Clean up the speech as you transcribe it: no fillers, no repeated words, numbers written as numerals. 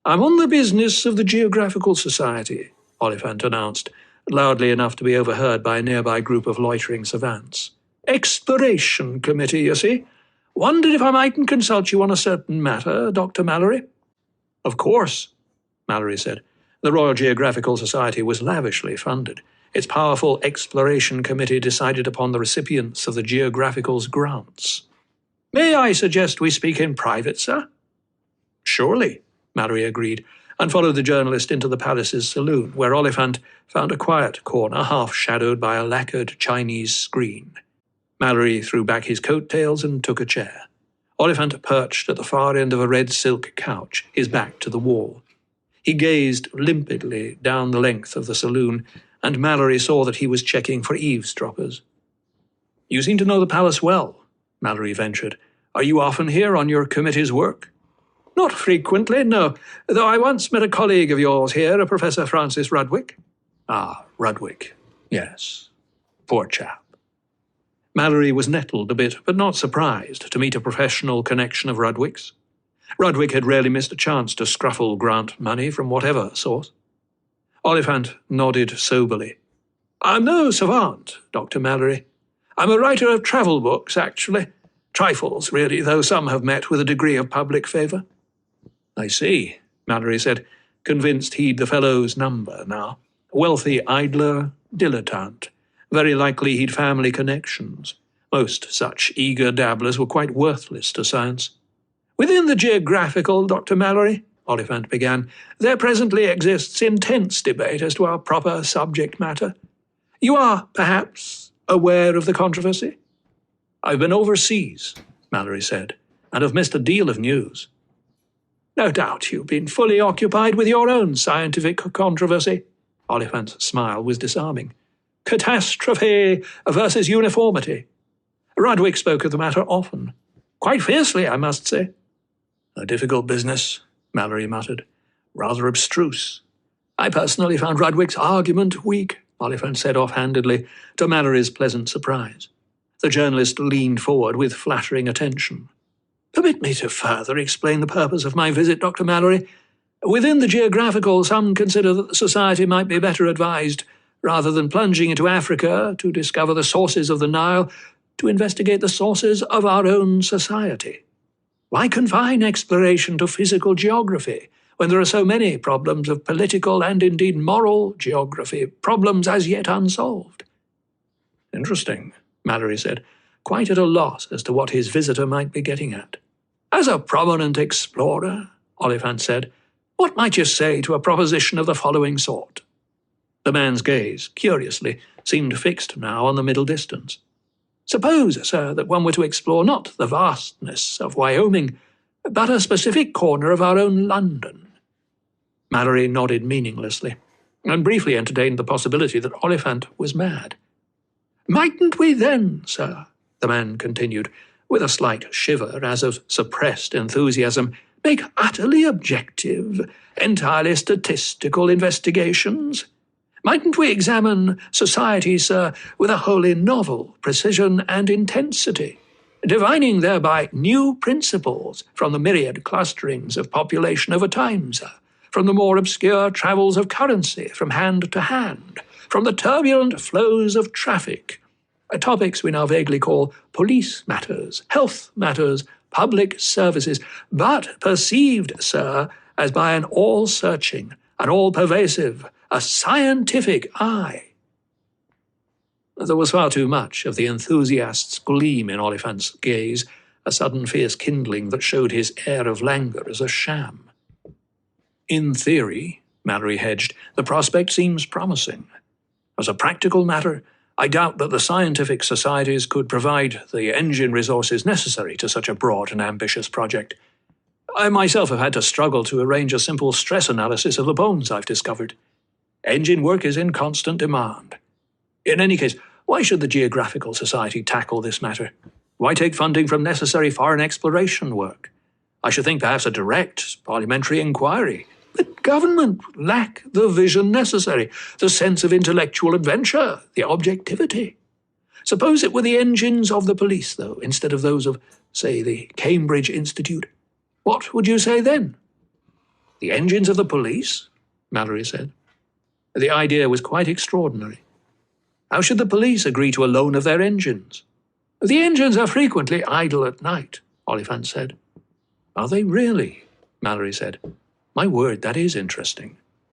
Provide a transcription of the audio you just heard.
I'm on the business of the Geographical Society, Oliphant announced, loudly enough to be overheard by a nearby group of loitering savants. Exploration Committee, you see. Wondered if I mightn't consult you on a certain matter, Dr. Mallory. Of course, Mallory said. The Royal Geographical Society was lavishly funded. Its powerful Exploration Committee decided upon the recipients of the Geographical's grants. May I suggest we speak in private, sir? Surely, Mallory agreed, and followed the journalist into the palace's saloon, where Oliphant found a quiet corner half-shadowed by a lacquered Chinese screen. Mallory threw back his coat-tails and took a chair. Oliphant perched at the far end of a red silk couch, his back to the wall. He gazed limpidly down the length of the saloon, and Mallory saw that he was checking for eavesdroppers. You seem to know the palace well, Mallory ventured. Are you often here on your committee's work? Not frequently, no, though I once met a colleague of yours here, a Professor Francis Rudwick. Ah, Rudwick, yes. Poor chap. Mallory was nettled a bit, but not surprised, to meet a professional connection of Rudwick's. Rudwick had rarely missed a chance to scruffle grant money from whatever source. Oliphant nodded soberly. I'm no savant, Dr. Mallory. I'm a writer of travel books, actually. Trifles, really, though some have met with a degree of public favour. I see, Mallory said, convinced he'd the fellow's number now. Wealthy idler, dilettante. Very likely he'd family connections. Most such eager dabblers were quite worthless to science. Within the Geographical, Dr. Mallory, Oliphant began, there presently exists intense debate as to our proper subject matter. You are, perhaps, aware of the controversy? I've been overseas, Mallory said, and have missed a deal of news. No doubt you've been fully occupied with your own scientific controversy. Oliphant's smile was disarming. Catastrophe versus uniformity. Rudwick spoke of the matter often. Quite fiercely, I must say. A difficult business, Mallory muttered. Rather abstruse. I personally found Rudwick's argument weak, Oliphant said offhandedly, to Mallory's pleasant surprise. The journalist leaned forward with flattering attention. Permit me to further explain the purpose of my visit, Dr. Mallory. Within the Geographical, some consider that the Society might be better advised, rather than plunging into Africa to discover the sources of the Nile, to investigate the sources of our own society. Why confine exploration to physical geography, when there are so many problems of political and indeed moral geography, problems as yet unsolved? Interesting, Mallory said, quite at a loss as to what his visitor might be getting at. As a prominent explorer, Oliphant said, what might you say to a proposition of the following sort? The man's gaze, curiously, seemed fixed now on the middle distance. Suppose, sir, that one were to explore not the vastness of Wyoming, but a specific corner of our own London. Mallory nodded meaninglessly, and briefly entertained the possibility that Oliphant was mad. Mightn't we then, sir, the man continued, with a slight shiver as of suppressed enthusiasm, make utterly objective, entirely statistical investigations? Mightn't we examine society, sir, with a wholly novel precision and intensity, divining thereby new principles from the myriad clusterings of population over time, sir, from the more obscure travels of currency from hand to hand, from the turbulent flows of traffic, topics we now vaguely call police matters, health matters, public services, but perceived, sir, as by an all-searching, an all-pervasive, a scientific eye. There was far too much of the enthusiast's gleam in Oliphant's gaze, a sudden fierce kindling that showed his air of languor as a sham. In theory, Mallory hedged, the prospect seems promising. As a practical matter, I doubt that the scientific societies could provide the engine resources necessary to such a broad and ambitious project. I myself have had to struggle to arrange a simple stress analysis of the bones I've discovered. Engine work is in constant demand. In any case, why should the Geographical Society tackle this matter? Why take funding from necessary foreign exploration work? I should think perhaps a direct parliamentary inquiry. But government lack the vision necessary, the sense of intellectual adventure, the objectivity. Suppose it were the engines of the police, though, instead of those of, say, the Cambridge Institute. What would you say then? The engines of the police? Mallory said. The idea was quite extraordinary. How should the police agree to a loan of their engines? The engines are frequently idle at night, Oliphant said. Are they really? Mallory said. My word, that is interesting.